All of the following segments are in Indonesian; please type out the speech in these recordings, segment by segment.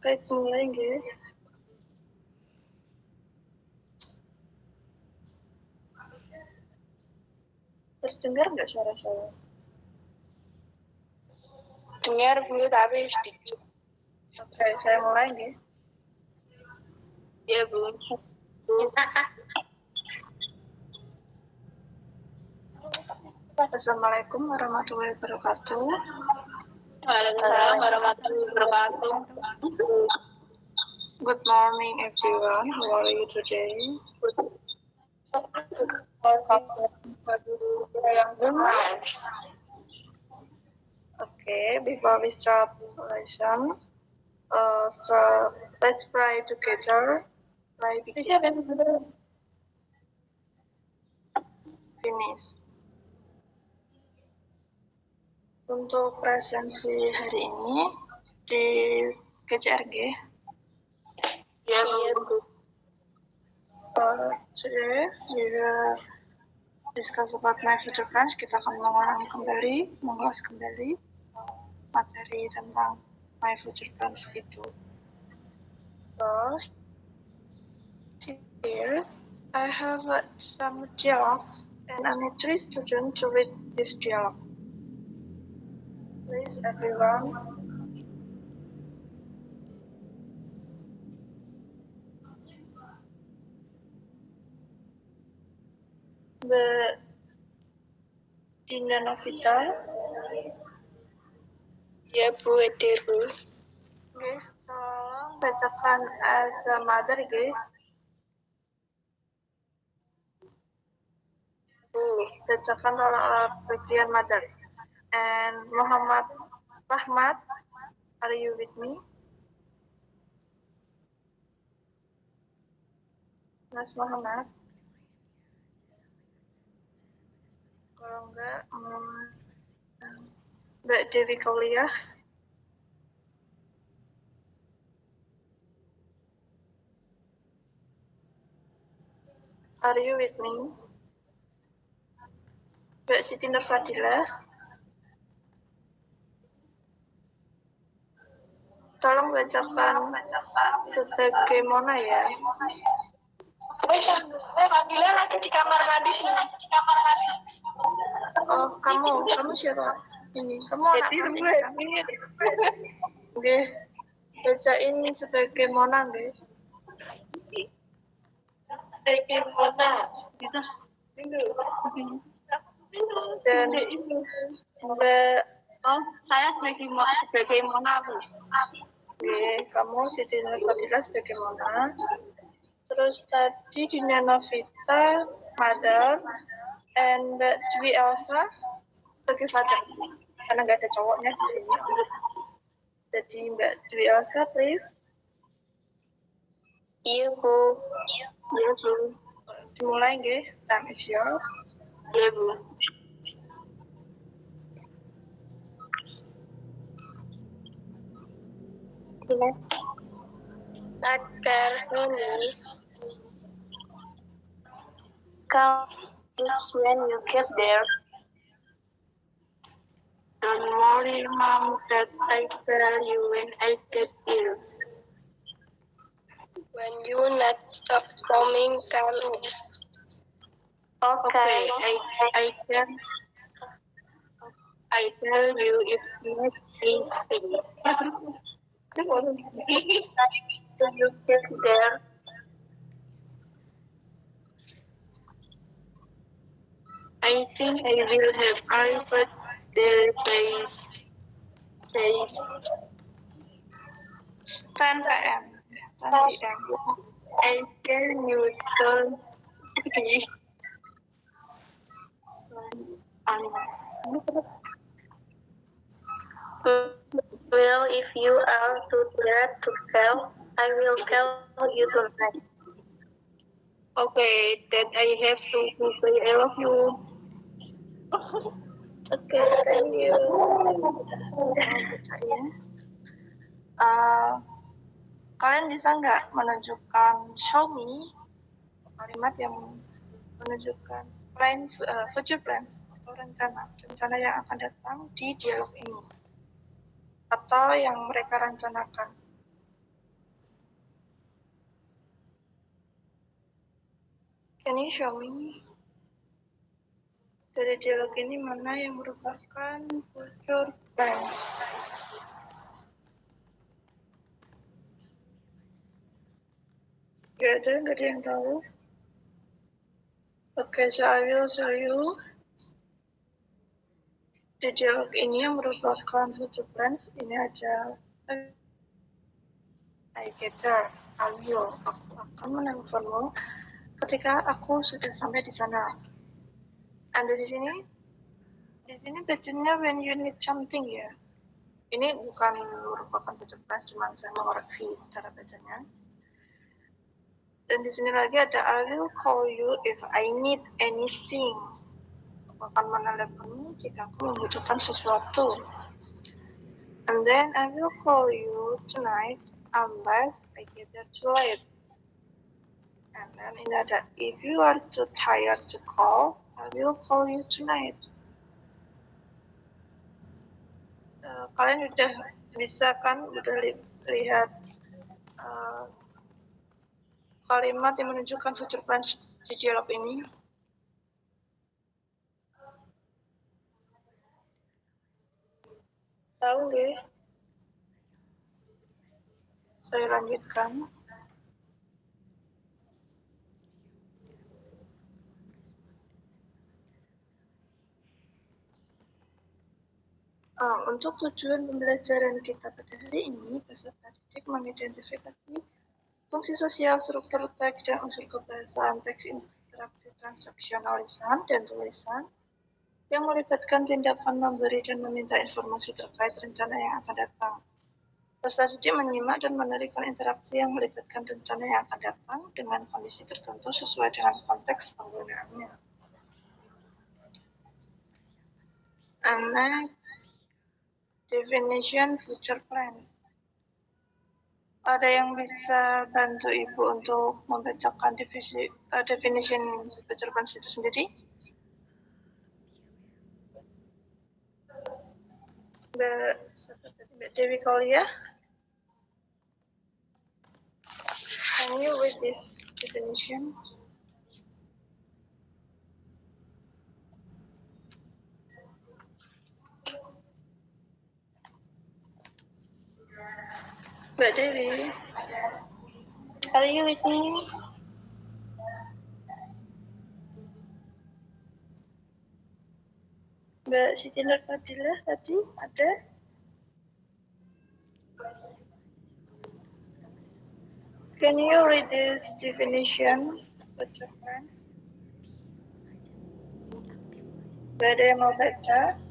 Oke, mulai nggih. Terdengar nggak suara saya? Dengar Bu, tapi sedikit. Oke, saya mulai nggih. Ya Bu. Assalamualaikum warahmatullahi wabarakatuh. Waalaikumsalam warahmatullahi wabarakatuh. Good morning everyone. How are you today? Okay, before we start lesson, let's pray together. Pray begin. Finish. Untuk presensi hari ini di KCRG. Ya Bu. Today we will discuss about my future plans. Kita akan mengulas kembali materi tentang my future plans itu. So here I have some dialogue and I need 3 students to read this dialogue. Please everyone. The Dinda Novita. Ya Bu, hadir Bu. Oke, tolong bacakan as a mother, guys. Bacakan bagian mother. And Muhammad Rahmat, are you with me? Mas Muhammad. Kalau enggak, Mbak Dewi Kauliah. Are you with me? Mbak Siti Nurfadilah. Tolong bacakan sebagaimana ya. Fadila lagi di kamar mandi sini. Oh, kamu siapa? Ini, kamu anak kelas ini kan? Oke, bacain sebagaimana deh. Sebagaimana? Dan Mbak, Saya sebagaimana Bu. Oke, kamu Siti Nurfadilah sebagaimana. Terus tadi Dinda Novita, mother, and Mbak Dwi Elsa sebagai father. Karena nggak ada cowoknya di sini. Jadi Mbak Dwi Elsa, please. Iya Bu. Iya Bu. Dimulai nggih, time is yours. Iya Bu. Agar ini comes when you get there. Don't worry, Mom, that I tell you when I get there. When you not stop coming, come is. Okay, I tell you if not anything. When you get there, I think I will have arrived there by 10 PM. 10 PM. I tell you don't be Well, if you are too tired to tell, I will tell you tonight. Okay, then I have to say I love you. Oke, thank you. Kalian bisa nggak menunjukkan show me kalimat yang menunjukkan future plans atau rencana yang akan datang di dialog ini atau yang mereka rencanakan. Can you show me? Dari dialog ini mana yang merupakan future plans? Gak ada yang tahu. Oke, so I will show you. Di dialog ini yang merupakan future plans, ini ada I gather, I will. Aku akan menelponmu ketika aku sudah sampai di sana. Anda di sini bacanya when you need something ya. Ini bukan merupakan future plans, cuma saya mengoreksi cara bacanya. Dan di sini lagi ada I will call you if I need anything. Aku akan menelponmu jika aku membutuhkan sesuatu. And then I will call you tonight unless I get there too late. And then ini ada if you are too tired to call, I will call you tonight. Kalian udah bisa kan udah lihat kalimat yang menunjukkan future plans di dialog ini? Tahu deh. Saya lanjutkan. Untuk tujuan pembelajaran kita pada hari ini, peserta didik mengidentifikasi fungsi sosial, struktur teks, dan unsur kebahasaan teks interaksi transaksional lisan dan tulisan yang melibatkan tindakan memberi dan meminta informasi terkait rencana yang akan datang. Peserta didik menyimak dan menerikan interaksi yang melibatkan rencana yang akan datang dengan kondisi tertentu sesuai dengan konteks penggunaannya. And next, definition future plans. Ada yang bisa bantu Ibu untuk membacakan definition future plans itu sendiri? Mbak Dewi Kaulia? Can you read this definition? Mbak Dewi, are you with me? Mbak Siti Nur Fadilah tadi ada? Can you read this definition future plan? Mbak ada yang mau baca?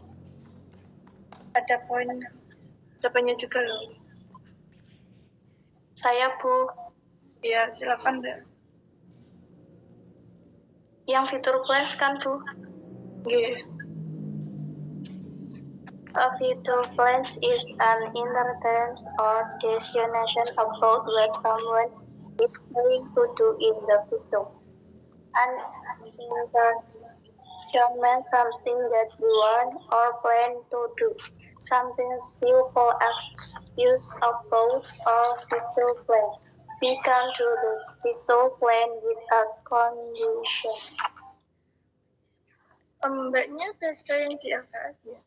Ada poinnya juga loh. Saya, Bu. Ya, silakan Mbak. Yang future plans kan, Bu? Yeah. A future plans is an intent or destination about what someone is going to do in the future. An intention means something that you want or plan to do. Something still for use about or future plans. We can do the future plan with a condition. Mbaknya baca yang di atas ya?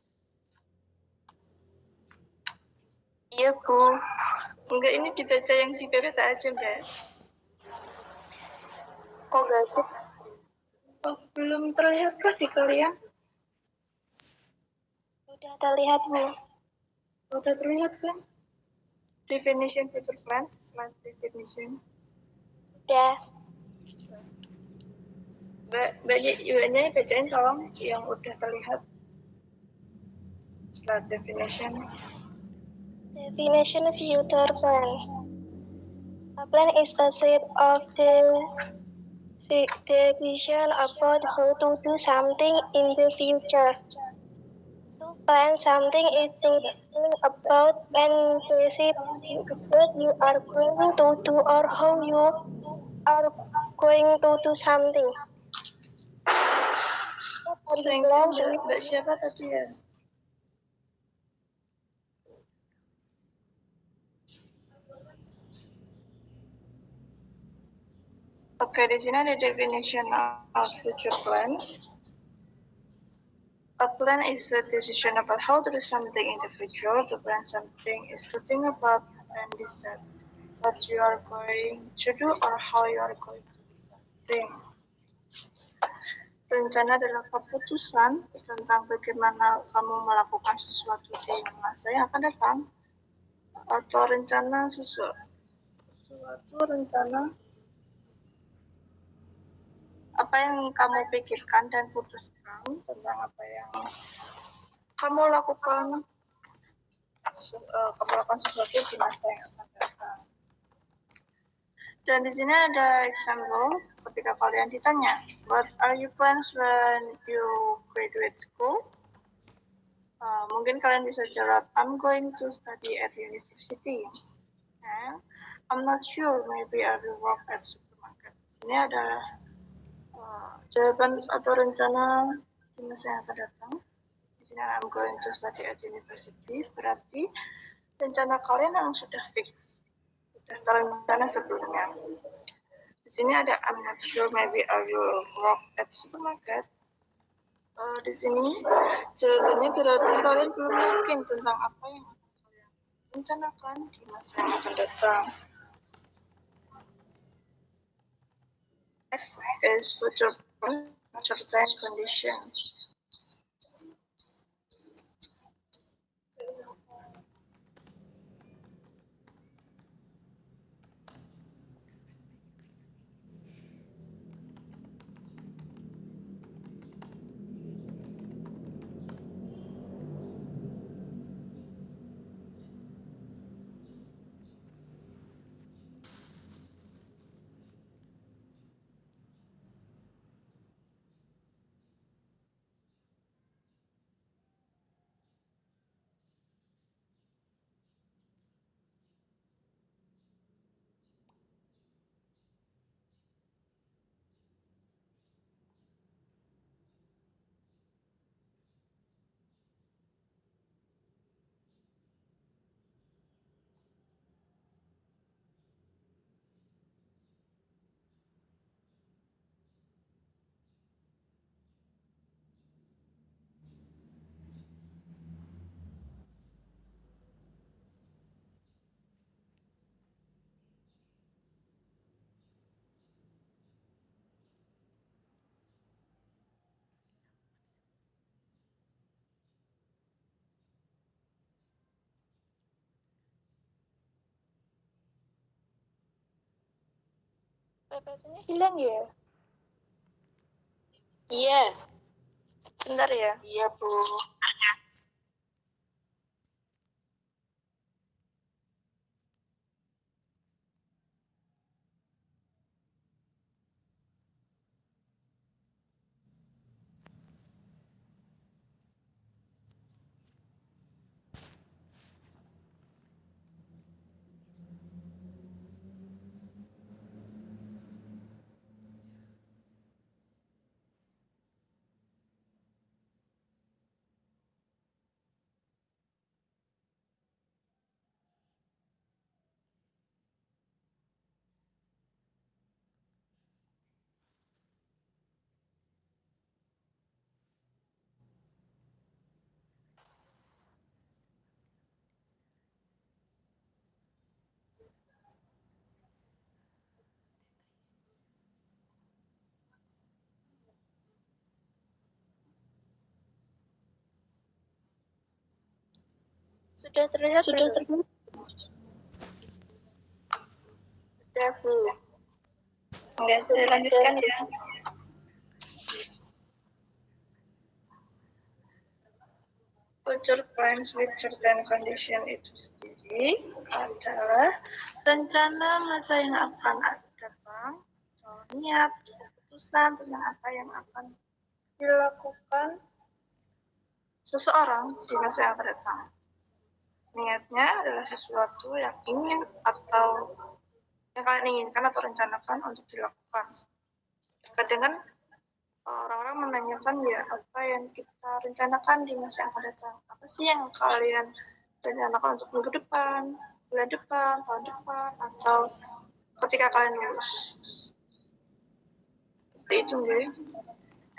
Iya, Bu. Enggak, ini dibaca yang di bawah aja, Mbak. Kok gaji? Oh, belum terlihat kah di kalian? Udah terlihat, Bu. Udah terlihat kan? Definition future plans, slide definition. Udah. Mbaknya bacain tolong yang udah terlihat. Slide definition. Definition future plan. A plan is a set of decision about how to do something in the future. To plan something is thinking about and specifying what you are going to do or how you are going to do something. Mbak siapa tadi ya? Oke, di sini ada definition of future plans. A plan is a decision about how to do something in the future. To plan something is to think about and decide what you are going to do or how you are going to do something. Rencana adalah keputusan tentang bagaimana kamu melakukan sesuatu di masa yang akan datang, atau rencana rencana apa yang kamu pikirkan dan putuskan tentang apa yang kamu lakukan sesuatu di masa yang akan datang. Dan di sini ada example ketika kalian ditanya, what are your plans when you graduate school? Mungkin kalian bisa jawab, I'm going to study at university. And I'm not sure, maybe I will work at supermarket. Ini adalah jawaban atau rencana di masa yang akan datang. Di sini I'm going to study at university, berarti rencana kalian yang sudah fix, sudah rencana sebelumnya. Di sini ada I'm not sure, maybe I will work at supermarket. Di sini jawabannya berarti kalian belum yakin tentang apa yang akan kalian rencanakan di masa yang akan datang. Next is future plan condition. PPT-nya hilang ya? Iya. Bentar ya? Iya, Bu. Sudah terlihat? Sudah terlihat? Sudah, Bu. Oke, saya lanjutkan ya. Future plans with certain condition itu sendiri adalah rencana masa yang akan datang, niat, keputusan tentang apa yang akan dilakukan seseorang di masa yang akan datang. Niatnya adalah sesuatu yang ingin atau yang kalian inginkan atau rencanakan untuk dilakukan. Kadang orang-orang menanyakan ya apa yang kita rencanakan di masa yang akan datang. Apa sih yang kalian rencanakan untuk minggu depan, bulan depan, tahun depan, atau ketika kalian lulus. itu nggih.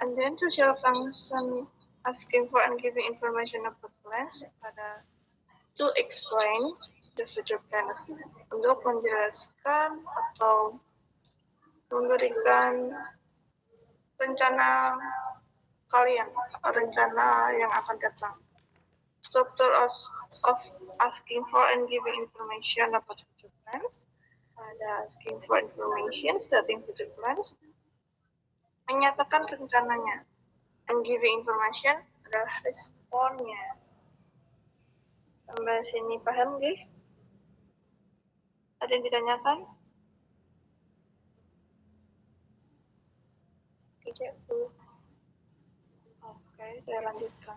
And then social function asking for and giving information about plans pada to explain the future plans, untuk menjelaskan atau memberikan rencana kalian, rencana yang akan datang. Structure of asking for and giving information about future plans. Ada asking for information, stating future plans, menyatakan rencananya, and giving information adalah responnya. Sampai sini paham nggih? Ada yang ditanyakan? Tidak, Bu. Oke, saya lanjutkan.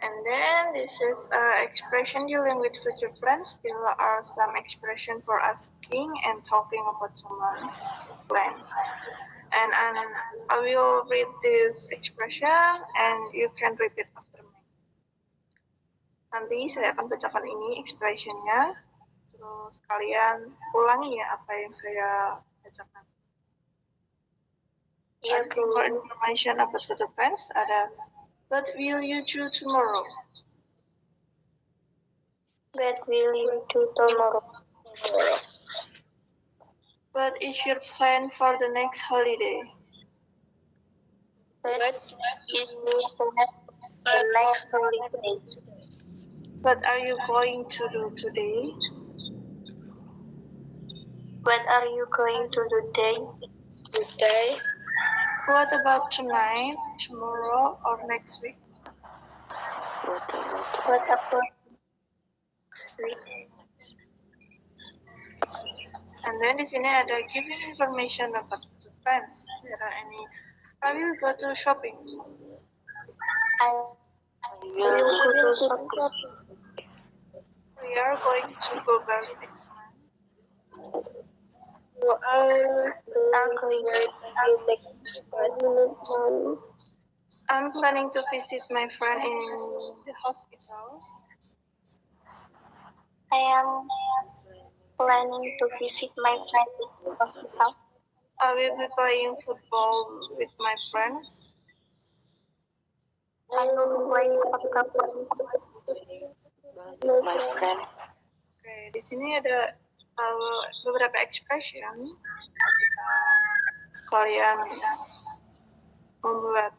And then this is expression dealing with future plans. Below are some expression for asking and talking about someone's plan. And I will read this expression and you can repeat after me. Nanti saya akan bacakan ini expressionnya, terus kalian ulangi ya apa yang saya bacakan. Asking for information about future plans ada, what will you do tomorrow? What will you do tomorrow? What is your plan for the next holiday? What is your plan for the next holiday? What are you going to do today? What are you going to do today? What about tonight, tomorrow, or next week? What about next week? And then di sini ada giving information about future plans. There are any? I will go to shopping. I will go to shopping. We are going to go Bali next month. We are going to next month. I'm planning to visit my friend in the hospital. I am planning to visit my friend in the hospital. I will be playing football with my friends. I will be playing football with my friend. Oke, di sini ada beberapa expression ketika kalian membuat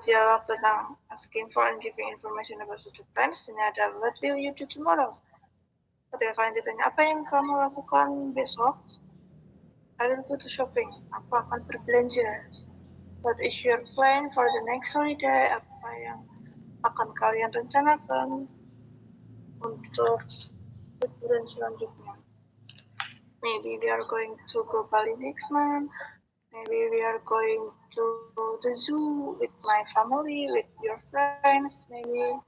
dialog tentang asking for and giving information about future plans. Ini ada what will you do tomorrow? Ketika kalian ditanya apa yang kamu lakukan besok, I will go to shopping. Aku akan berbelanja. What is your plan for the next holiday? Apa yang akan kalian rencanakan untuk liburan selanjutnya? Maybe we are going to go Bali next month. Maybe we are going to the zoo with my family, with your friends, maybe.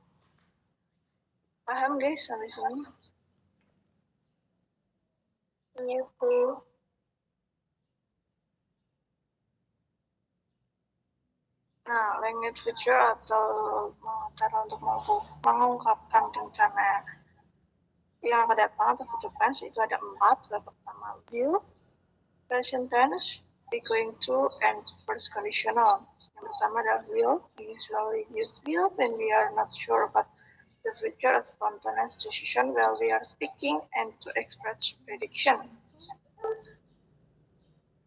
Paham guys sampai sini? Iya, Bu. Nah, language future atau cara untuk mengungkapkan rencana yang akan datang atau future plans itu ada 4. Yang pertama will, present tense, be going to, and first conditional. Yang pertama adalah will. We usually use will when we are not sure about the future, a spontaneous decision while we are speaking, and to express prediction.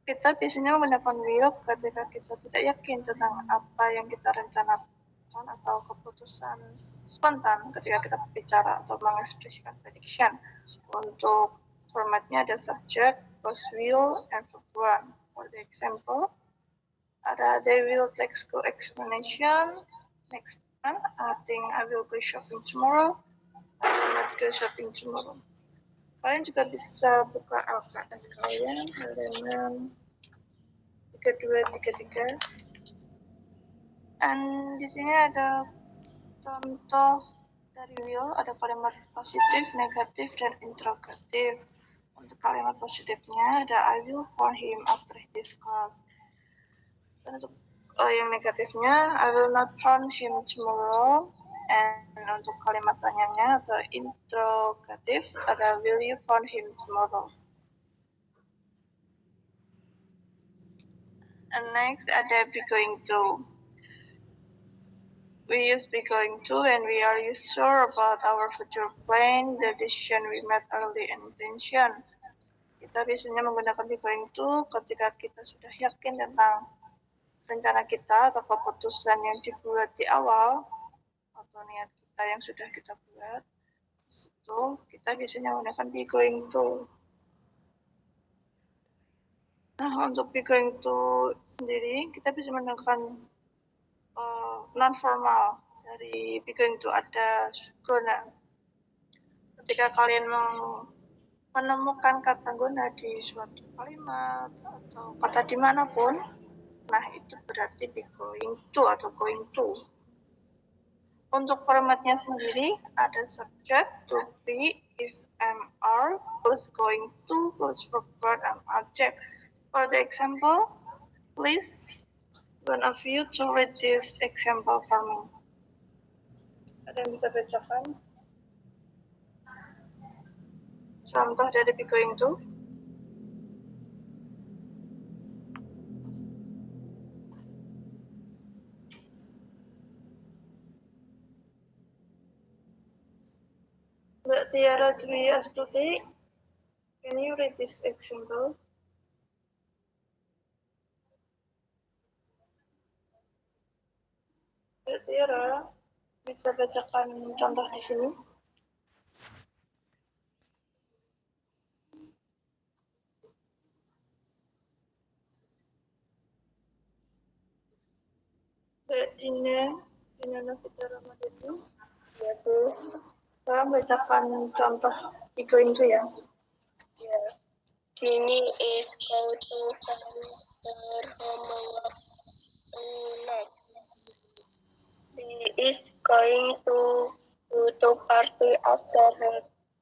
Kita biasanya menggunakan will ketika kita tidak yakin tentang apa yang kita rencanakan atau keputusan spontan ketika kita berbicara atau mengekspresikan prediction. Untuk formatnya ada subject, plus will, and verb one. For the example, ada they will take school explanation next month. I think I will go shopping tomorrow. I will not go shopping tomorrow. Kalian juga bisa buka LKS kalian halaman 3233. Dan di sini ada contoh dari will, ada kalimat positif, negatif, dan interrogatif. Untuk kalimat positifnya ada I will phone him after this class. Dan untuk yang negatifnya I will not phone him tomorrow. And untuk kalimat tanyanya atau interrogatif ada will you phone him tomorrow. And next ada be going to. We use be going to when we are sure about our future plan, the decision we made early, and intention. Kita biasanya menggunakan be going to ketika kita sudah yakin tentang rencana kita atau keputusan yang dibuat di awal atau niat kita yang sudah kita buat. Itu kita biasanya menggunakan be going to. Nah, untuk be going to sendiri, kita bisa menggunakan non-formal. Dari be going to ada guna. Ketika kalian menemukan kata guna di suatu kalimat atau kata dimanapun, nah itu berarti be going to atau going to. Untuk formatnya sendiri, ada subject, to be, is, am, are, plus going to, plus verb and object. For the example, please one of you to read this example for me. Ada yang bisa bacakan? Contoh dari be going to. Mbak Tiara Dwi Astuti, can you read this example? Mbak Tiara, bisa bacakan contoh di sini? Mbak Dina Novita Ramadhani. Ya, Bu. Tolong bacakan contoh be going to ya. Ya. Dini is go to find her homework next. She is going to go to party after her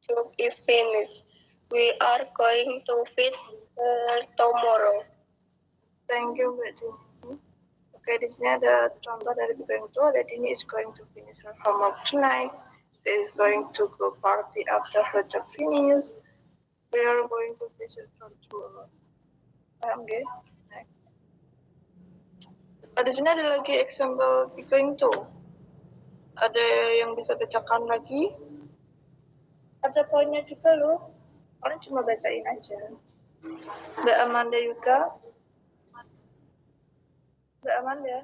job is finished. We are going to feed her tomorrow. Thank you, Mbak Dini. Oke, di sini ada contoh dari be going to. Ada Dini is going to finish her homework tonight. She is going to go party after her job finished. We are going to visit her tomorrow. Paham nggak? Next. Di sini ada lagi example be going to. Ada yang bisa bacakan lagi? Ada poinnya juga loh. Kalian cuma bacain aja. Mbak Amanda juga. Mbak Amanda.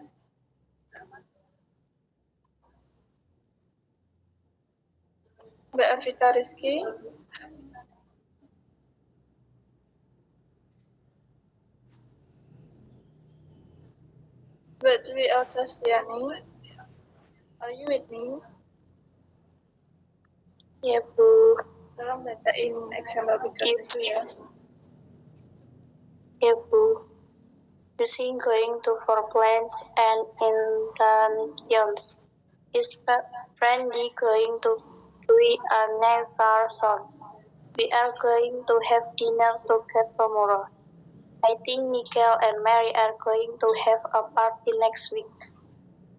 Mbak Evita Rizky. Mbak Dwi Elsa Stiani. Are you with me? Ya, Bu. Tolong bacain example be going to ya. Ya, Bu. Using going to for plans and intentions. Is friendly going to we are never sons. We are going to have dinner together tomorrow. I think Michael and Mary are going to have a party next week.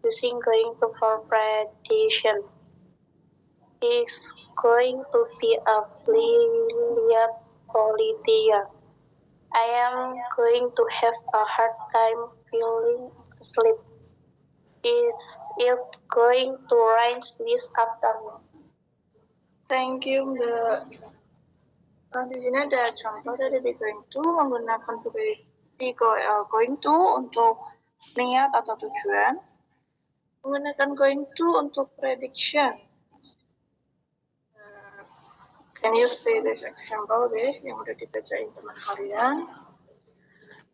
Using going to for prediction. Is going to be a brilliant politician. I am going to have a hard time falling asleep. Is it going to rain this afternoon? Thank you, Mbak. Nah, di sini ada contoh dari be going to menggunakan going to untuk niat atau tujuan. Menggunakan going to untuk prediction. Can you see this example deh yang udah dibacain teman kalian?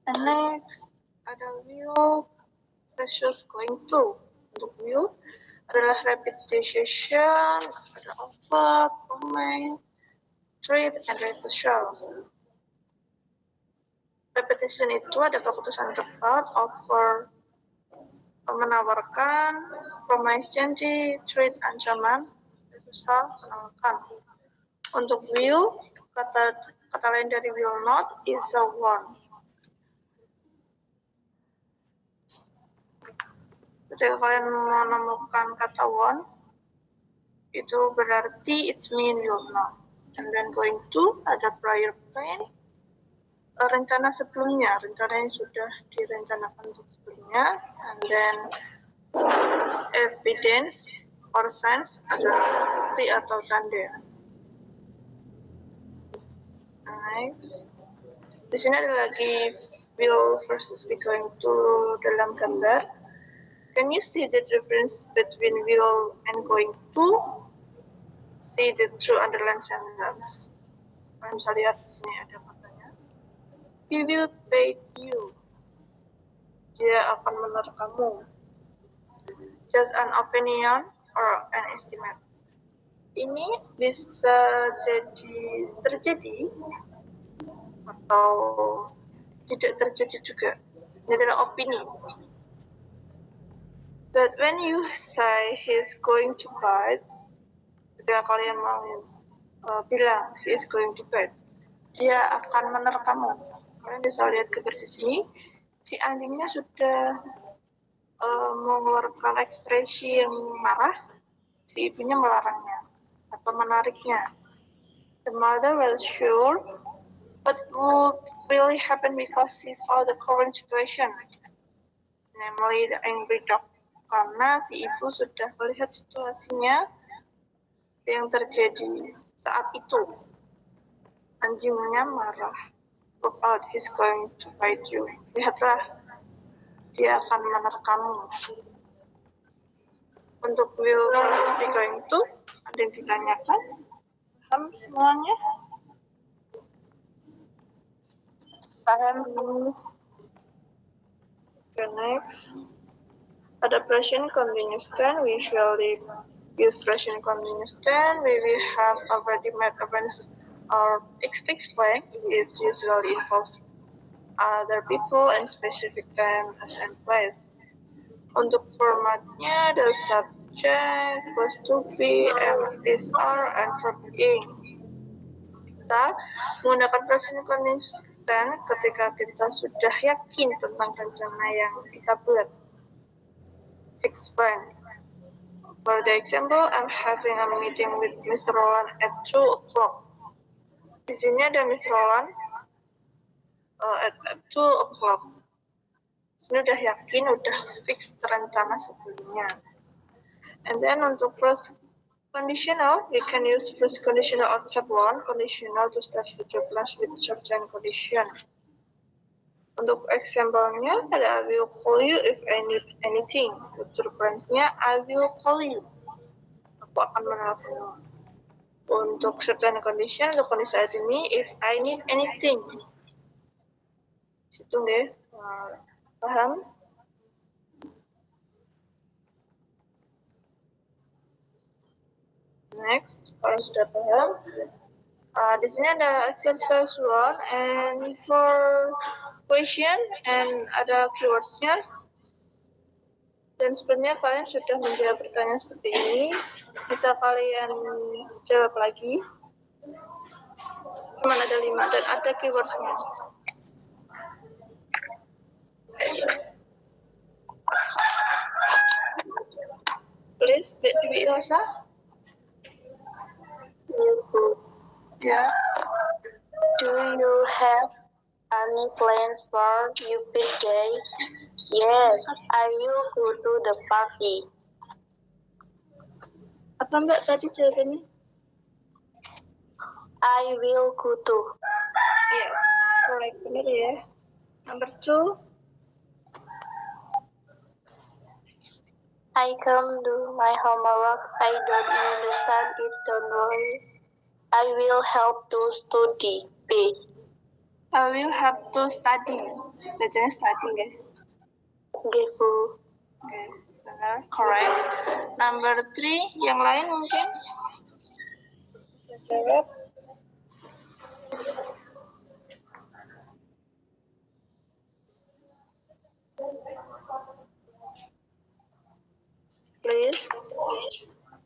And next ada will versus going to. Untuk will adalah repetition, ada offer, promise, treat, and refusal. Repetition itu ada keputusan cepat, offer menawarkan, promise janji, treat ancaman, refusal penolakan. Untuk will, kata lain dari will not is a want. Ketika kalian menemukan kata want, itu berarti it's mean will not. And then going to ada prior plan, rencana sebelumnya, rencana yang sudah direncanakan sebelumnya, and then evidence or signs adalah bukti atau tanda. Next, di sini ada lagi will versus be going to dalam gambar. Can you see the difference between will and going to? See the true underline sentence. Kalian bisa lihat di sini ada katanya. He will pay you. Dia akan menerkamu. Just an opinion or an estimate. Ini bisa jadi terjadi atau tidak terjadi juga. Ini adalah opini. But when you say he's going to bite, ketika kalian mau bilang he is going to bite, dia akan menerkamu. Kalian bisa lihat gambar di sini, si anjingnya sudah mengeluarkan ekspresi yang marah, si ibunya melarangnya atau menariknya. The mother was sure what would really happen because he saw the current situation, namely the angry dog. Karena si ibu sudah melihat situasinya yang terjadi saat itu. Anjingnya marah. Look out, he's going to bite you. Lihatlah, dia akan menerkammu. Untuk will versus be going to, ada yang ditanyakan? Paham semuanya? Paham? Okay, next. Ada present continuous tense. We usually use present continuous tense. We will have already made events or explain. It usually involves other people and specific time and place. Untuk formatnya, the subject was to be, am, is, are, and verb ing. Kita menggunakan present continuous tense ketika kita sudah yakin tentang rencana yang kita buat. Explain. For the example, I'm having a meeting with Mr. Roland at 2 o'clock. Di sini ada Mr. Roland at 2 o'clock. Ini udah yakin, udah fix rencana sebelumnya. And then untuk first conditional, we can use first conditional or step 1 conditional to start future plans with certain condition. Untuk example-nya ada I will call you if I need anything. Future plans-nya I will call you. Aku akan menelponmu. Untuk certain condition, untuk kondisi saat ini, if I need anything. Situ deh. Paham? Next, kalau sudah paham, di sini ada exercise 1 and for question and ada keywords-nya. Dan sebenarnya kalian sudah menjawab pertanyaan seperti ini, bisa kalian jawab lagi. Cuma ada 5 dan ada keyword-nya. Please, Dewi Ilsa. Yeah. Do you have any plans for your birthday? Yes, I will go to the party. Apa Mbak tadi jawabannya? I will go to. Yes, correct, benar ya. Number 2. I can do my homework. I don't understand it, don't worry. I will help to study. B. I will have to study. Bacanya study ya. Gitu. Oke, benar, correct. Number 3, yang lain mungkin? Bisa jawab. Please,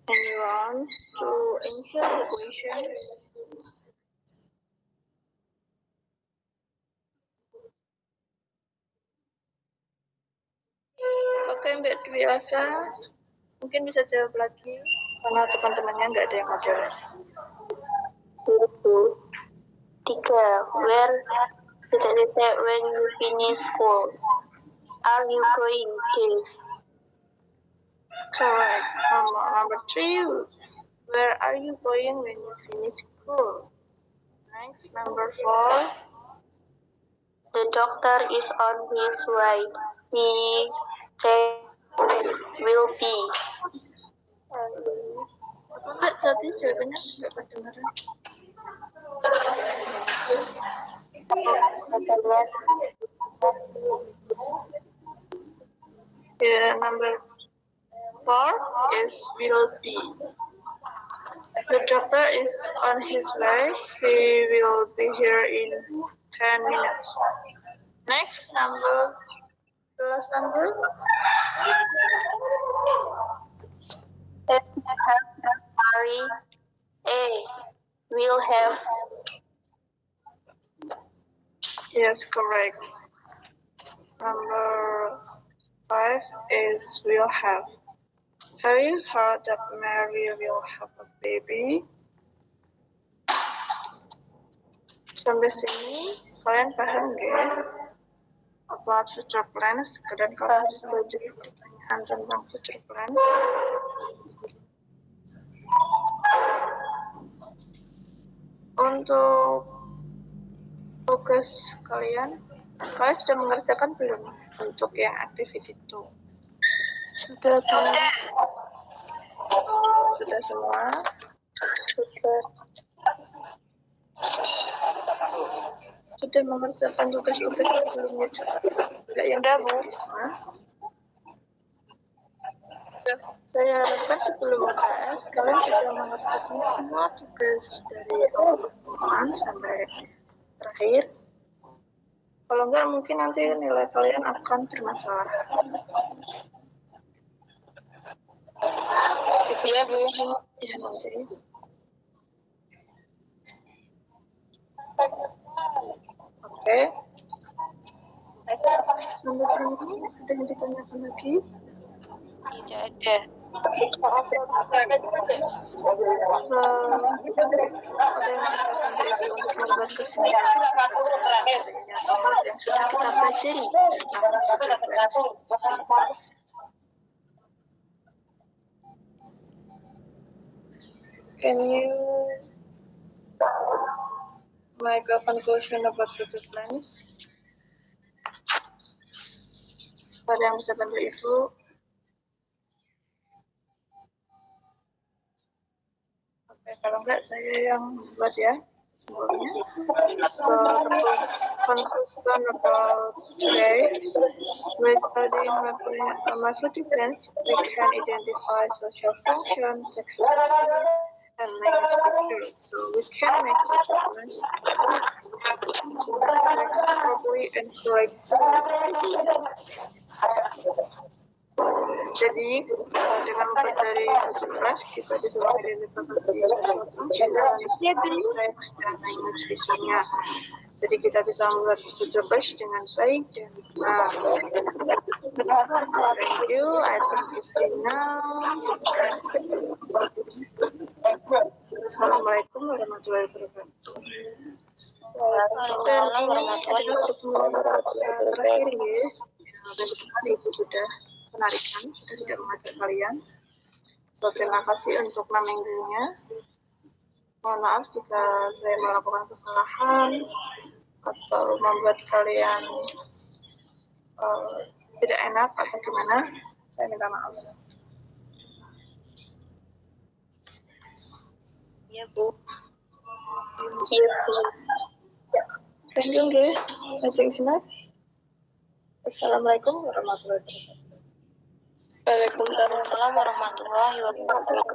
anyone to answer the question? Oke, Mbak Dwi Elsa, mungkin bisa jawab lagi karena teman-temannya nggak ada yang mau jawab. 3. Where Kita say when you finish school. Are you going, Dave? Correct. Number 3. Where are you going when you finish school? Next, number 4. The doctor is on his way. He will be. Apa enggak tadi jawabannya enggak kedengaran? Yeah, number 4 is will be. The doctor is on his way. He will be here in 10 minutes. Next, the last number. If you have a hurry, A will have. Yes, correct. Number 5 is will have. Have you heard that Mary will have a baby? Sampai sini kalian paham nggak? About future plans, dan kalian bisa menjawab pertanyaan tentang future plans. Untuk tugas kalian sudah mengerjakan belum untuk yang activity 2? Sudah semua? Sudah mengerjakan tugas-tugas sebelumnya juga? Enggak yang udah, Bu. Saya harapkan sebelum UTS kalian sudah mengerjakan semua tugas dari awal pertemuan sampai terakhir. Kalau enggak, mungkin nanti nilai kalian akan bermasalah. Iya, Bu. Ya, nanti. Oke. Sampai sini, ada yang ditanyakan lagi? Tidak ada. Ada yang mengatakan untuk membuat kesimpulan yang sudah kita pelajari tentang Can you make a conclusion about future plans? Ada yang bisa bantu Ibu? Oke, kalau enggak saya yang buat ya sebelumnya. So, the conclusion about today, by studying my future plans, we can identify social function, text and language structure. So we can make social plans text properly and correctly. Jadi dengan mempelajari kelas kita bisa mengidentifikasi function teks dan language feature-nya. Jadi kita bisa membuat future page dengan baik dan benar. Thank you. I think it's enough. Assalamualaikum warahmatullahi wabarakatuh. Waalaikumsalam warahmatullahi wabarakatuh. Terakhir ya, bagaimana Ibu sudah penarikan, sudah tidak mengajak kalian. So, terima kasih untuk 6 minggunya. Mohon maaf jika saya melakukan kesalahan atau membuat kalian tidak enak atau gimana. Saya minta maaf. Iya, Bu. Iya, Bu. Thank you, guys. I think it's enough. Assalamualaikum warahmatullahi wabarakatuh. Waalaikumsalam warahmatullahi wabarakatuh.